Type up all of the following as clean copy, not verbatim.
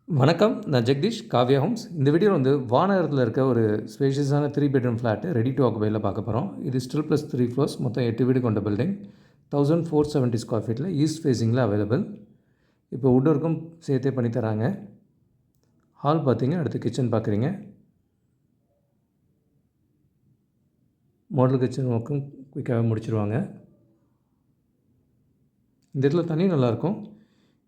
வணக்கம். நான் ஜெகதீஷ், காவ்யா ஹோம்ஸ். இந்த வீடியோவில் வந்து வானகரத்தில் இருக்க ஒரு ஸ்பேஷியஸான 3 பெட்ரூம் ஃப்ளாட்டு ரெடி டு ஆக்குபையில் பார்க்க போகிறோம். இது ஸ்டில் ப்ளஸ் 3 ஃப்ளோர்ஸ், மொத்தம் 8 வீடு கொண்ட பில்டிங். 1470 ஸ்கொயர் ஃபீட்டில் ஈஸ்ட் ஃபேஸிங்கில் அவைலபிள். இப்போ வுட் ஒர்க்கும் சேர்த்தே பண்ணி தராங்க. ஹால் பார்த்தீங்க, அடுத்து கிச்சன் பார்க்குறீங்க. மாடல் கிச்சன் ஒர்க்கும் குயிக்காக முடிச்சிருவாங்க. இந்த இடத்துல தண்ணி நல்லாயிருக்கும்.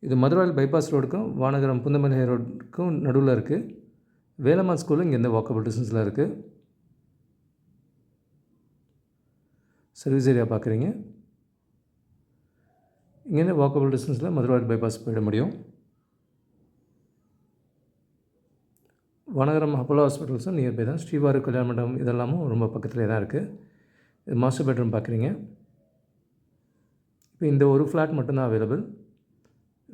இது மதுரவாயல் பைபாஸ் ரோடுக்கும் வானகரம் புந்தமல்லி ரோடுக்கும் நடுவில் இருக்குது. வேலம்மாள் ஸ்கூலும் இங்கேருந்து வாக்கபிள் டிஸ்டன்ஸில் இருக்குது. சர்வீஸ் ஏரியா பார்க்குறீங்க. இங்கேருந்து வாக்கபிள் டிஸ்டன்ஸில் மதுரவாயல் பைபாஸ் போயிட முடியும். வானகரம் அப்போலோ ஹாஸ்பிட்டல்ஸும் நியர்பை தான். ஸ்ரீவாரு கல்யாண மண்டபம் இதெல்லாமும் ரொம்ப பக்கத்துலேயே தான் இருக்குது. இது மாஸ்டர் பெட்ரூம் பார்க்குறீங்க. இப்போ இந்த ஒரு ஃப்ளாட் மட்டும்தான் அவைலபிள்.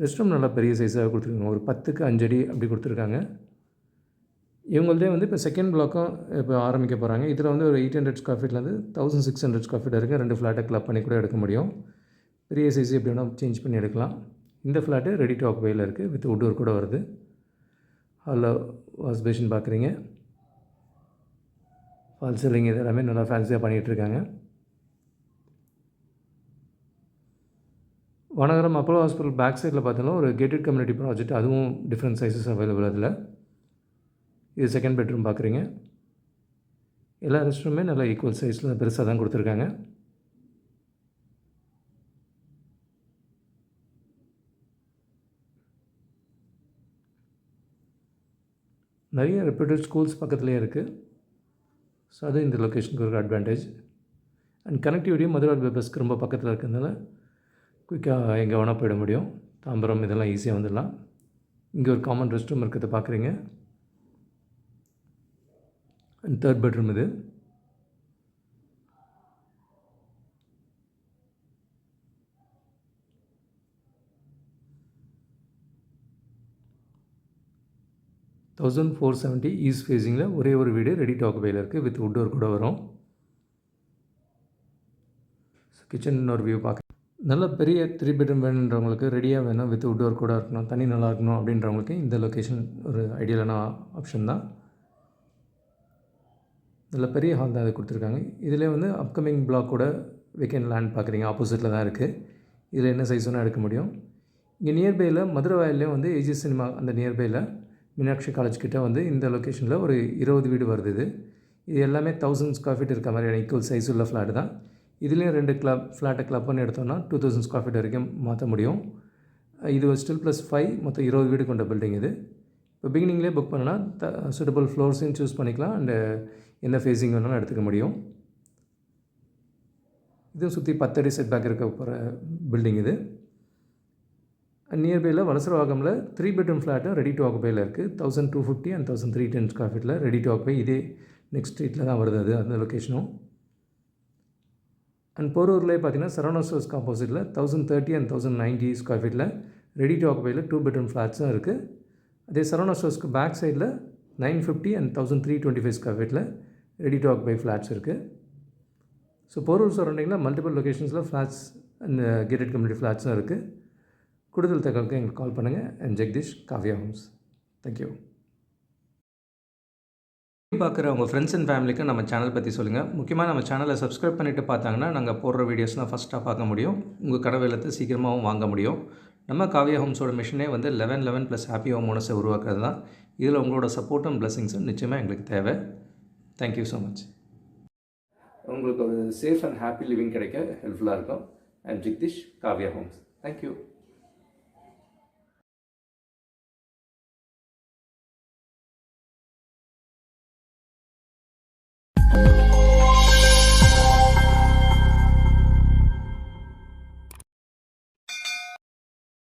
ரெஸ்ட் ரூம் நல்லா பெரிய சைஸாக கொடுத்துருக்காங்க. ஒரு 10க்கு 5 அடி அப்படி கொடுத்துருக்காங்க. இவங்கள்தே வந்து இப்போ செகண்ட் பிளாக்கும் இப்போ ஆரம்பிக்க போகிறாங்க. இதில் வந்து ஒரு 800 ஸ்கொயர் ஃபீட்லேருந்து 1600 ஸ்கொயர் ஃபீட் வரைக்கும் 2 ஃப்ளாட்டை கிளப் பண்ணி கூட எடுக்க முடியும். பெரிய சைஸ் எப்படி வேணால் சேஞ்ச் பண்ணி எடுக்கலாம். இந்த ஃப்ளாட்டு ரெடி டு ஆக்குபையில் இருக்குது. வித் வுட் ஒர்க் கூட வருது. ஹாலில் வாஷ் பேஷன் பார்க்குறீங்க. ஃபால் சீலிங் இது எல்லாமே நல்லா ஃபேன்சியாக பண்ணிகிட்ருக்காங்க. வானகரம் அப்போலோ ஹாஸ்பிட்டல் பேக் சைடில் பார்த்தாலும் ஒரு கேட்டட் கம்யூனிட்டி ப்ராஜெக்ட், அதுவும் டிஃப்ரெண்ட் சைஸஸ் அவைலபிள் அதில். இது செகண்ட் பெட்ரூம் பார்க்குறீங்க. எல்லா ரெஸ்ட் ரூமே நல்லா ஈக்குவல் சைஸில் பெருசாக தான் கொடுத்துருக்காங்க. நிறைய ரெப்யூட்டட் ஸ்கூல்ஸ் பக்கத்துலேயே இருக்குது. ஸோ அது இந்த லொக்கேஷனுக்கு ஒரு அட்வான்டேஜ். அண்ட் கனெக்டிவிட்டியும் மதுரை பஸ்க்கு ரொம்ப பக்கத்தில் இருக்கிறதுனால குயிக்காக எங்கே வேணால் போயிட முடியும். தாம்பரம் இதெல்லாம் ஈஸியாக வந்துடலாம். இங்கே ஒரு காமன் ரெஸ்ட் ரூம் இருக்கிறத பார்க்குறீங்க. அண்ட் தேர்ட் பெட்ரூம் இது. $1470 ஈஸ்ட் ஃபேஸிங்கில் ஒரே ஒரு வீடு ரெடி டு ஆக்குபையில் இருக்குது. வித் வுட் ஒர்க் கூட வரும். கிச்சன் இன்னொரு வியூ பார்க்க நல்ல பெரிய 3 பெட்ரூம் வேணுன்றவங்களுக்கு, ரெடியாக வேணும், வித் வுட் ஒர்க் கூட இருக்கணும், தண்ணி நல்லா இருக்கணும் அப்படின்றவங்களுக்கு இந்த லொக்கேஷன் ஒரு ஐடியலான ஆப்ஷன் தான். நல்ல பெரிய ஹால் தான் அது கொடுத்துருக்காங்க. இதில் வந்து அப்கமிங் பிளாக் கூட வேக்கன்ட் லேண்ட் பார்க்குறீங்க. ஆப்போசிட்டில் தான் இருக்குது. இதில் என்ன சைஸ் வேணால் எடுக்க முடியும். இங்கே நியர்பையில் மதுரை வாயிலையும் வந்து ஏஜி சினிமா அந்த நியர்பையில் மீனாட்சி காலேஜ் கிட்டே வந்து இந்த லொக்கேஷனில் ஒரு 20 வீடு வருது. இது எல்லாமே 1000 ஸ்கொயர் ஃபீட் இருக்க மாதிரியான ஈக்குவல் சைஸ் உள்ள ஃப்ளாட் தான். இதுலேயும் 2 ஃப்ளாட்டை கிளப் பண்ணி எடுத்தோம்னா 2000 ஸ்கொயர் ஃபீட் வரைக்கும் மாற்ற முடியும். இது ஸ்டில் ப்ளஸ் 5 மொத்தம் 20 வீடு கொண்ட பில்டிங் இது. இப்போ பிகினிங்லேயே புக் பண்ணனா சூட்டபிள் ஃப்ளோர்ஸையும் சூஸ் பண்ணிக்கலாம். அண்டு என்ன ஃபேஸிங் வேணாலும் எடுத்துக்க முடியும். இதுவும் சுற்றி 10 அடி செட் பேக் இருக்க போகிற பில்டிங் இது. நியர்பையில் வலசரவாகமில் 3 பெட்ரூம் ஃப்ளாட்டும் ரெடி டு ஆக்குபையில் இருக்குது. 1250 அண்ட் 1310 ஸ்கொயர் ஃபீட்டில் ரெடி டு ஆக்குபை. இதே நெக்ஸ்ட் ஸ்ட்ரீட்டில் தான் வருது அது அந்த லொக்கேஷனும். அண்ட் போரூர்லேயே பார்த்தீங்கன்னா சரவணா ஸ்டோர்ஸ்க்கு ஆப்போசிட்டில் 1030 அண்ட் 1090 ஸ்கொயர் ஃபீட்டில் ரெடி டு ஆக்குபையில் 2 பெட்ரூம் ஃப்ளாட்ஸும் இருக்குது. அதே சரவணா ஸ்டோர்ஸ்க்கு பேக் சைடில் 950 அண்ட் 1325 ஸ்கொயர் ஃபீட்டில் ரெடி டு ஆக்குபை ஃப்ளாட்ஸ் இருக்குது. ஸோ போரூர் சரௌண்டிங்கில் மல்டிபிள் லொக்கேஷன்ஸில் ஃப்ளாட்ஸ் அண்ட் கேட்டட் கம்யூனிட்டி ஃப்ளாட்ஸும் இருக்குது. கூடுதல் தகவலுக்கு எங்களுக்கு கால் பண்ணுங்கள். And Jagadish, Kavya Holmes. Thank you. பார்க்குற உங்கள் ஃப்ரெண்ட்ஸ் அண்ட் ஃபேமிலிக்கு நம்ம சேனல் பற்றி சொல்லுங்கள். முக்கியமாக நம்ம சேனலை சப்ஸ்கிரைப் பண்ணிவிட்டு பார்த்தாங்கன்னா நாங்கள் போடுற வீடியோஸ்லாம் ஃபஸ்ட்டாக பார்க்க முடியும். உங்கள் கடவு இல்லத்தை சீக்கிரமாகவும் வாங்க முடியும். நம்ம காவ்யா ஹோம்ஸோட மிஷனே வந்து 1111 + ஹாப்பி ஹோம் ஓனர்ஸை உருவாக்குறது தான். இதில் உங்களோட சப்போர்ட்டும் பிளஸிங்ஸும் நிச்சயமாக எங்களுக்கு தேவை. Thank you so much. உங்களுக்கு ஒரு சேஃப் அண்ட் ஹாப்பி லிவிங் கிடைக்க ஹெல்ப்ஃபுல்லாக இருக்கும். And Jagadish, Kavya Holmes. Thank you.